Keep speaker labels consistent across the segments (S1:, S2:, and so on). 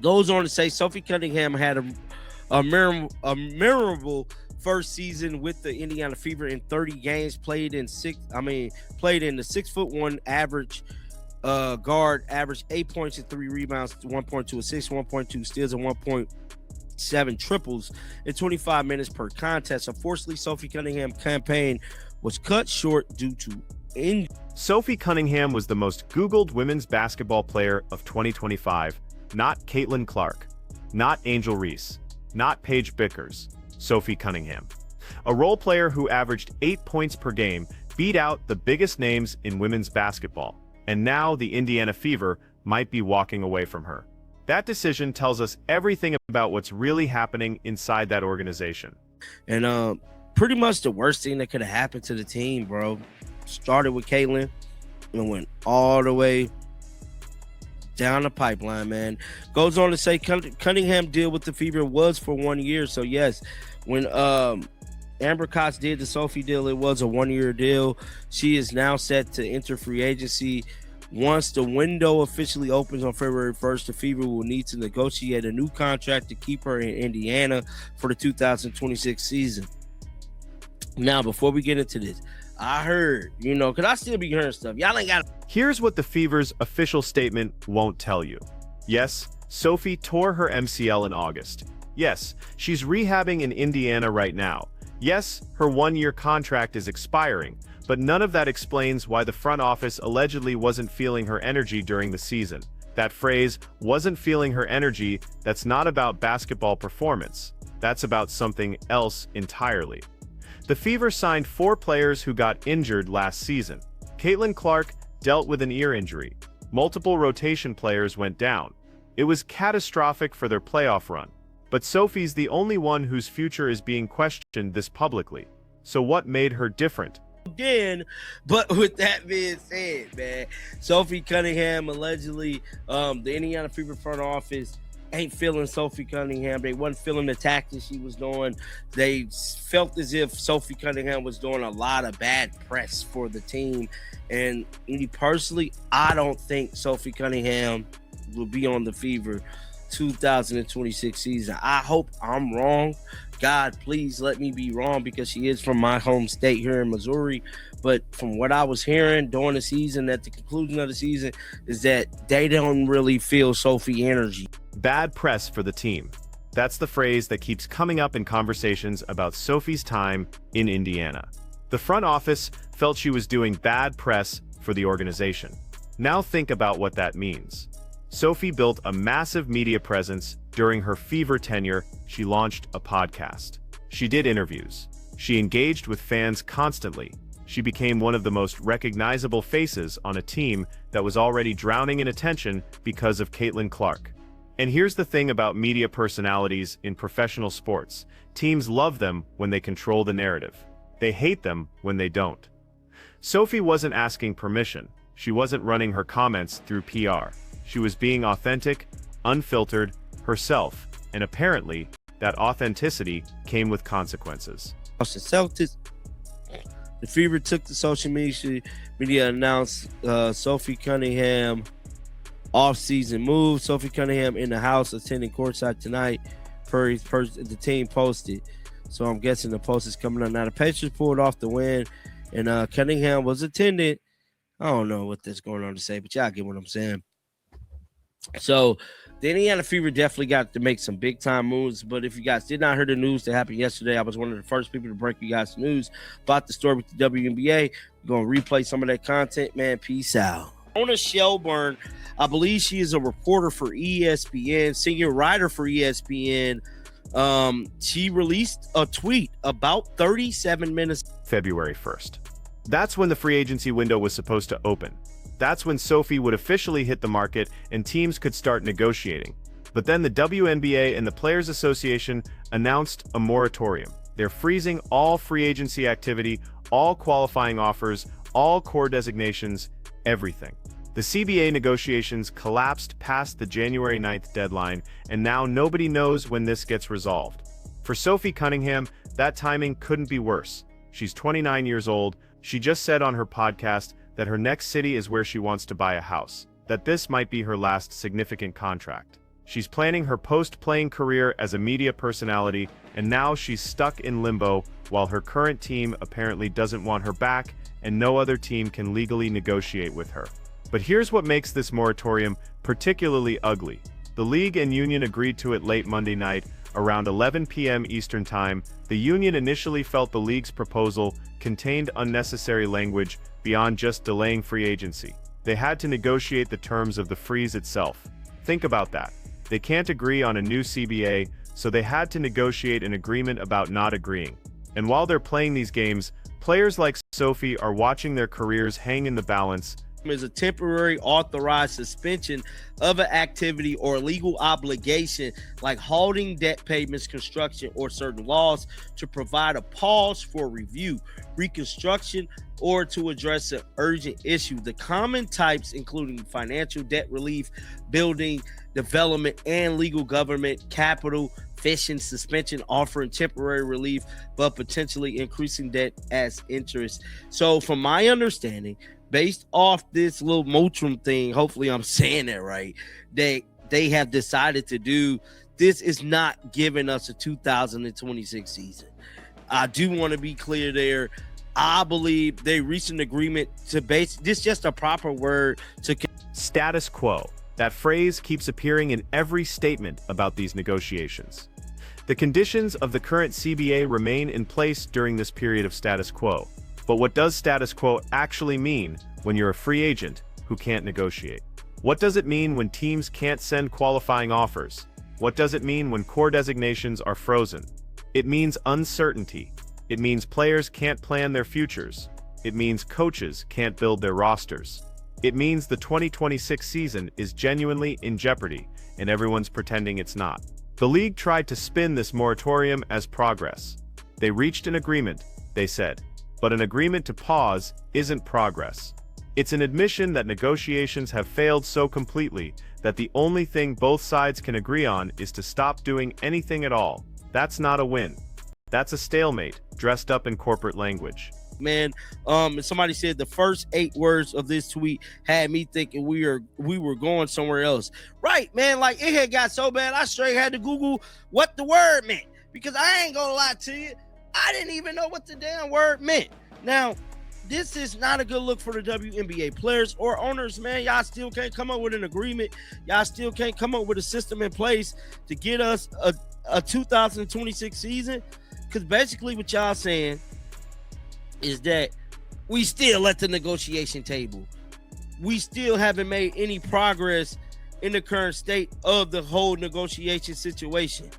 S1: Goes on to say Sophie Cunningham had a memorable first season with the Indiana Fever in 30 games, played in the 6'1" average guard, averaged 8 points and 3 rebounds, 1.2 assists, 1.2 steals, and 1.7 triples in 25 minutes per contest. Unfortunately, Sophie Cunningham's campaign was cut short due to injury.
S2: Sophie Cunningham was the most Googled women's basketball player of 2025. Not Caitlin Clark, not Angel Reese, not Paige Bickers. Sophie Cunningham, a role player who averaged 8 points per game, beat out the biggest names in women's basketball, and now the Indiana Fever might be walking away from her. That decision tells us everything about what's really happening inside that organization.
S1: And pretty much the worst thing that could have happened to the team, bro. Started with Caitlin and went all the way down the pipeline, man. Goes on to say Cunningham deal with the Fever was for 1 year. So yes, when Amber Cox did the Sophie deal, it was a 1-year deal. She is now set to enter free agency. Once the window officially opens on February 1st, the Fever will need to negotiate a new contract to keep her in Indiana for the 2026 season. Now, before we get into this, I heard, because I still be hearing stuff. Y'all ain't got.
S2: Here's what the Fever's official statement won't tell you. Yes, Sophie tore her MCL in August. Yes, she's rehabbing in Indiana right now. Yes, her 1-year contract is expiring, but none of that explains why the front office allegedly wasn't feeling her energy during the season. That phrase, wasn't feeling her energy, that's not about basketball performance. That's about something else entirely. The Fever signed 4 players who got injured last season. Caitlin Clark dealt with an ear injury. Multiple rotation players went down. It was catastrophic for their playoff run. But Sophie's the only one whose future is being questioned this publicly. So what made her different?
S1: Again, but with that being said, man, Sophie Cunningham allegedly, the Indiana Fever front office ain't feeling Sophie Cunningham. They wasn't feeling the tactics she was doing. They felt as if Sophie Cunningham was doing a lot of bad press for the team. And me personally, I don't think Sophie Cunningham will be on the Fever 2026 season. I hope I'm wrong. God, please let me be wrong, because she is from my home state here in Missouri. But from what I was hearing during the season, at the conclusion of the season, is that they don't really feel Sophie energy.
S2: Bad press for the team. That's the phrase that keeps coming up in conversations about Sophie's time in Indiana. The front office felt she was doing bad press for the organization. Now think about what that means. Sophie built a massive media presence during her Fever tenure. She launched a podcast. She did interviews. She engaged with fans constantly. She became one of the most recognizable faces on a team that was already drowning in attention because of Caitlin Clark. And here's the thing about media personalities in professional sports. Teams love them when they control the narrative. They hate them when they don't. Sophie wasn't asking permission. She wasn't running her comments through PR. She was being authentic, unfiltered, herself, and apparently, that authenticity came with consequences.
S1: Celtics. The Fever took to social media announced Sophie Cunningham off-season move. Sophie Cunningham in the house attending courtside tonight, per the team posted. So I'm guessing the post is coming up now. The Pacers pulled off the win, and Cunningham was attended. I don't know what that's going on to say, but y'all get what I'm saying. So the Indiana Fever definitely got to make some big time moves. But if you guys did not hear the news that happened yesterday, I was one of the first people to break you guys the news about the story with the WNBA. We're going to replay some of that content, man. Peace out. Ona Shelburne, I believe she is a reporter for ESPN, senior writer for ESPN. She released a tweet about 37 minutes.
S2: February 1st. That's when the free agency window was supposed to open. That's when Sophie would officially hit the market and teams could start negotiating. But then the WNBA and the Players Association announced a moratorium. They're freezing all free agency activity, all qualifying offers, all core designations, everything. The CBA negotiations collapsed past the January 9th deadline, and now nobody knows when this gets resolved. For Sophie Cunningham, that timing couldn't be worse. She's 29 years old. She just said on her podcast that her next city is where she wants to buy a house, that this might be her last significant contract. She's planning her post-playing career as a media personality, and now she's stuck in limbo while her current team apparently doesn't want her back and no other team can legally negotiate with her. But here's what makes this moratorium particularly ugly. The league and union agreed to it late Monday night, around 11 p.m. Eastern Time. The union initially felt the league's proposal contained unnecessary language beyond just delaying free agency. They had to negotiate the terms of the freeze itself. Think about that. They can't agree on a new CBA, so they had to negotiate an agreement about not agreeing. And while they're playing these games, players like Sophie are watching their careers hang in the balance.
S1: Is a temporary authorized suspension of an activity or legal obligation like halting debt payments, construction, or certain laws to provide a pause for review, reconstruction, or to address an urgent issue. The common types including financial debt relief, building development, and legal government capital fishing suspension, offering temporary relief but potentially increasing debt as interest. So from my understanding, based off this little moratorium thing, hopefully I'm saying that right, they have decided to do, this is not giving us a 2026 season. I do want to be clear there. I believe they reached an agreement to base this, just a proper word to
S2: status quo. That phrase keeps appearing in every statement about these negotiations. The conditions of the current CBA remain in place during this period of status quo. But what does status quo actually mean when you're a free agent who can't negotiate? What does it mean when teams can't send qualifying offers? What does it mean when core designations are frozen? It means uncertainty. It means players can't plan their futures. It means coaches can't build their rosters. It means the 2026 season is genuinely in jeopardy, and everyone's pretending it's not. The league tried to spin this moratorium as progress. They reached an agreement, they said. But an agreement to pause isn't progress. It's an admission that negotiations have failed so completely that the only thing both sides can agree on is to stop doing anything at all. That's not a win. That's a stalemate, dressed up in corporate language.
S1: Man, somebody said the first 8 words of this tweet had me thinking we were going somewhere else. Right, man, like it had got so bad I straight had to Google what the word meant, because I ain't gonna lie to you, I didn't even know what the damn word meant. Now, this is not a good look for the WNBA players or owners, man. Y'all still can't come up with an agreement. Y'all still can't come up with a system in place to get us a 2026 season. Because basically what y'all saying is that we still at the negotiation table. We still haven't made any progress in the current state of the whole negotiation situation.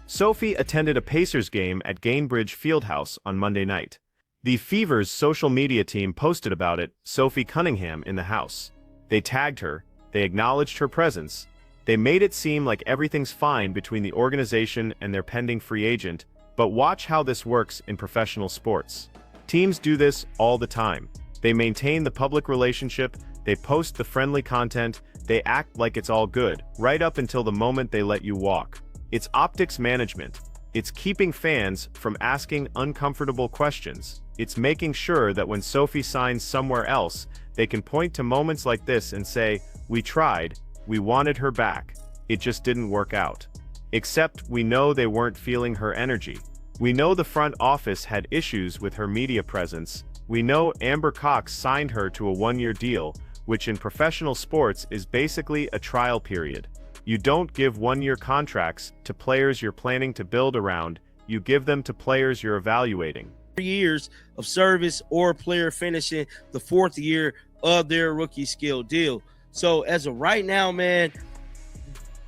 S2: Sophie attended a Pacers game at Gainbridge Fieldhouse on Monday night. The Fever's social media team posted about it, Sophie Cunningham in the house. They tagged her, they acknowledged her presence, they made it seem like everything's fine between the organization and their pending free agent, but watch how this works in professional sports. Teams do this all the time. They maintain the public relationship, they post the friendly content, they act like it's all good, right up until the moment they let you walk. It's optics management. It's keeping fans from asking uncomfortable questions. It's making sure that when Sophie signs somewhere else, they can point to moments like this and say, "We tried, we wanted her back. It just didn't work out." Except we know they weren't feeling her energy. We know the front office had issues with her media presence. We know Amber Cox signed her to a 1-year deal, which in professional sports is basically a trial period. You don't give 1-year contracts to players you're planning to build around, you give them to players you're evaluating.
S1: 3 years of service or a player finishing the 4th year of their rookie skill deal. So as of right now, man,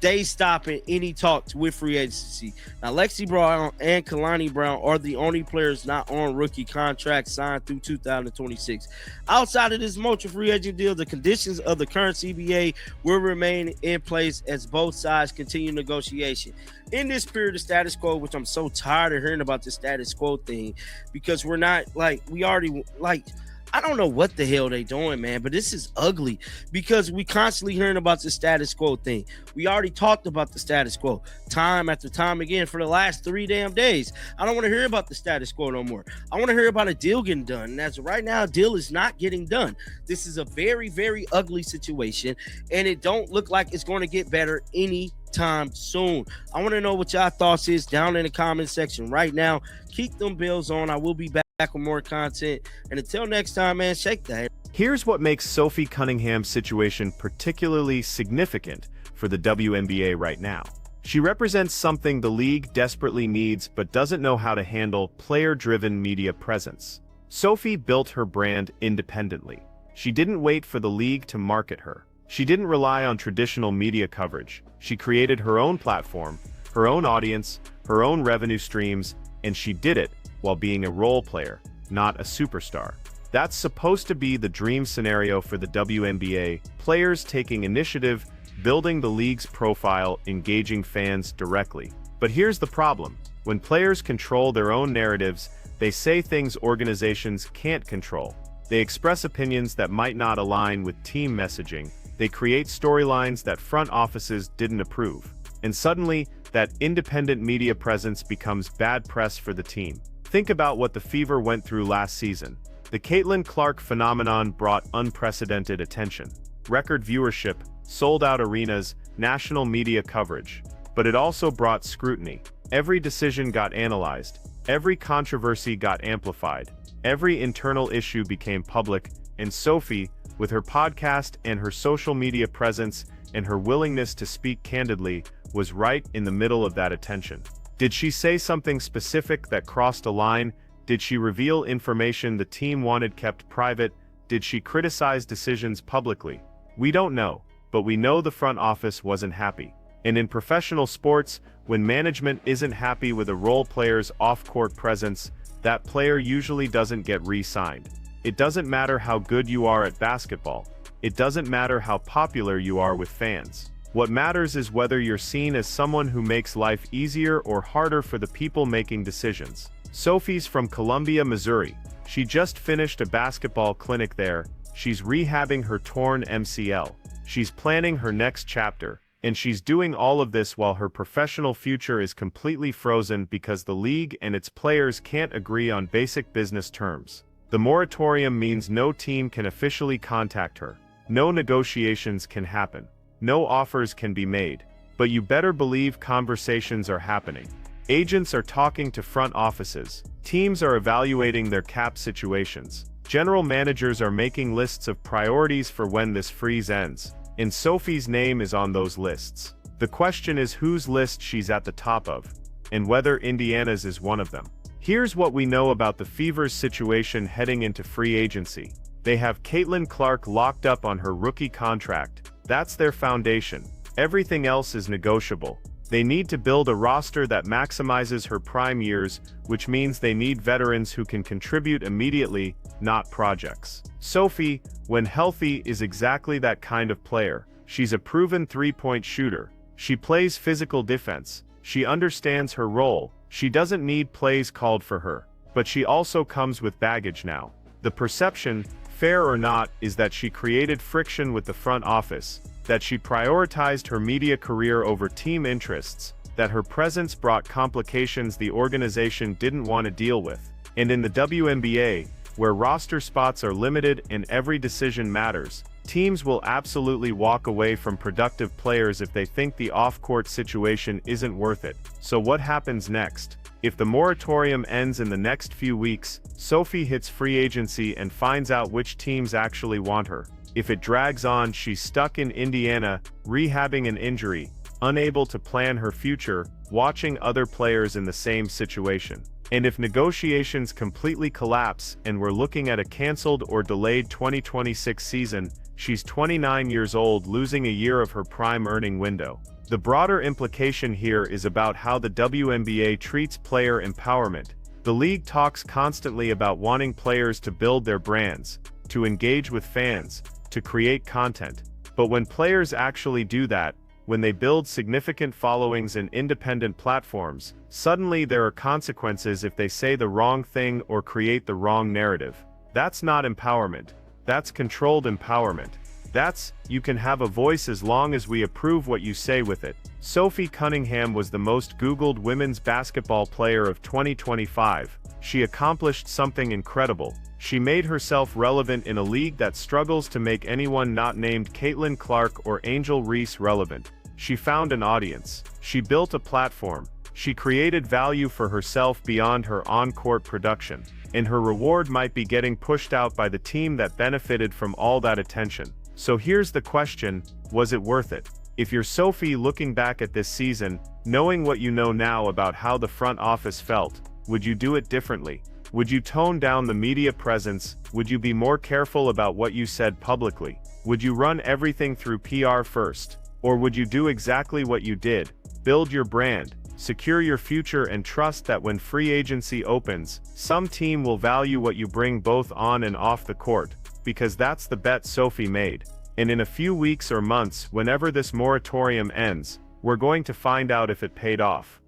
S1: they stopping any talks with free agency. Now, Lexi Brown and Kalani Brown are the only players not on rookie contracts signed through 2026. Outside of this multi free agent deal, the conditions of the current CBA will remain in place as both sides continue negotiation. In this period of status quo, which I'm so tired of hearing about the status quo thing, because we're not like, we already like, I don't know what the hell they doing, man, but this is ugly because we constantly hearing about the status quo thing. We already talked about the status quo time after time again for the last 3 damn days. I don't want to hear about the status quo no more. I want to hear about a deal getting done. And as of right now, a deal is not getting done. This is a very, very ugly situation, and it don't look like it's going to get better any anytime soon. I want to know what y'all thoughts is down in the comment section right now. Keep them bells on. I will be back with more content. And until next time, man, shake that.
S2: Here's what makes Sophie Cunningham's situation particularly significant for the WNBA right now. She represents something the league desperately needs but doesn't know how to handle: player-driven media presence. Sophie built her brand independently. She didn't wait for the league to market her. She didn't rely on traditional media coverage. She created her own platform, her own audience, her own revenue streams, and she did it while being a role player, not a superstar. That's supposed to be the dream scenario for the WNBA: players taking initiative, building the league's profile, engaging fans directly. But here's the problem. When players control their own narratives, they say things organizations can't control. They express opinions that might not align with team messaging. They create storylines that front offices didn't approve. And suddenly, that independent media presence becomes bad press for the team. Think about what the Fever went through last season. The Caitlin Clark phenomenon brought unprecedented attention. Record viewership, sold-out arenas, national media coverage. But it also brought scrutiny. Every decision got analyzed. Every controversy got amplified. Every internal issue became public, and Sophie, with her podcast and her social media presence and her willingness to speak candidly, was right in the middle of that attention. Did she say something specific that crossed a line? Did she reveal information the team wanted kept private? Did she criticize decisions publicly? We don't know, but we know the front office wasn't happy. And in professional sports, when management isn't happy with a role player's off-court presence, that player usually doesn't get re-signed. It doesn't matter how good you are at basketball. It doesn't matter how popular you are with fans. What matters is whether you're seen as someone who makes life easier or harder for the people making decisions. Sophie's from Columbia, Missouri. She just finished a basketball clinic there. She's rehabbing her torn MCL. She's planning her next chapter. And she's doing all of this while her professional future is completely frozen because the league and its players can't agree on basic business terms. The moratorium means no team can officially contact her. No negotiations can happen. No offers can be made. But you better believe conversations are happening. Agents are talking to front offices. Teams are evaluating their cap situations. General managers are making lists of priorities for when this freeze ends. And Sophie's name is on those lists. The question is whose list she's at the top of, and whether Indiana's is one of them. Here's what we know about the Fever's situation heading into free agency. They have Caitlin Clark locked up on her rookie contract. That's their foundation. Everything else is negotiable. They need to build a roster that maximizes her prime years, which means they need veterans who can contribute immediately, not projects. Sophie, when healthy, is exactly that kind of player. She's a proven three-point shooter. She plays physical defense. She understands her role. She doesn't need plays called for her. But she also comes with baggage now. The perception, fair or not, is that she created friction with the front office, that she prioritized her media career over team interests, that her presence brought complications the organization didn't want to deal with. And in the WNBA, where roster spots are limited and every decision matters, teams will absolutely walk away from productive players if they think the off-court situation isn't worth it. So what happens next? If the moratorium ends in the next few weeks, Sophie hits free agency and finds out which teams actually want her. If it drags on, she's stuck in Indiana, rehabbing an injury, unable to plan her future, watching other players in the same situation. And if negotiations completely collapse and we're looking at a canceled or delayed 2026 season, she's 29 years old, losing a year of her prime earning window. The broader implication here is about how the WNBA treats player empowerment. The league talks constantly about wanting players to build their brands, to engage with fans, to create content. But when players actually do that, when they build significant followings in independent platforms, suddenly there are consequences if they say the wrong thing or create the wrong narrative. That's not empowerment. That's controlled empowerment. That's, you can have a voice as long as we approve what you say with it. Sophie Cunningham was the most Googled women's basketball player of 2025. She accomplished something incredible. She made herself relevant in a league that struggles to make anyone not named Caitlin Clark or Angel Reese relevant. She found an audience. She built a platform. She created value for herself beyond her on-court production. And her reward might be getting pushed out by the team that benefited from all that attention. So here's the question, was it worth it? If you're Sophie looking back at this season, knowing what you know now about how the front office felt, would you do it differently? Would you tone down the media presence? Would you be more careful about what you said publicly? Would you run everything through PR first? Or would you do exactly what you did? Build your brand, secure your future, and trust that when free agency opens, some team will value what you bring both on and off the court, because that's the bet Sophie made. And in a few weeks or months, whenever this moratorium ends, we're going to find out if it paid off.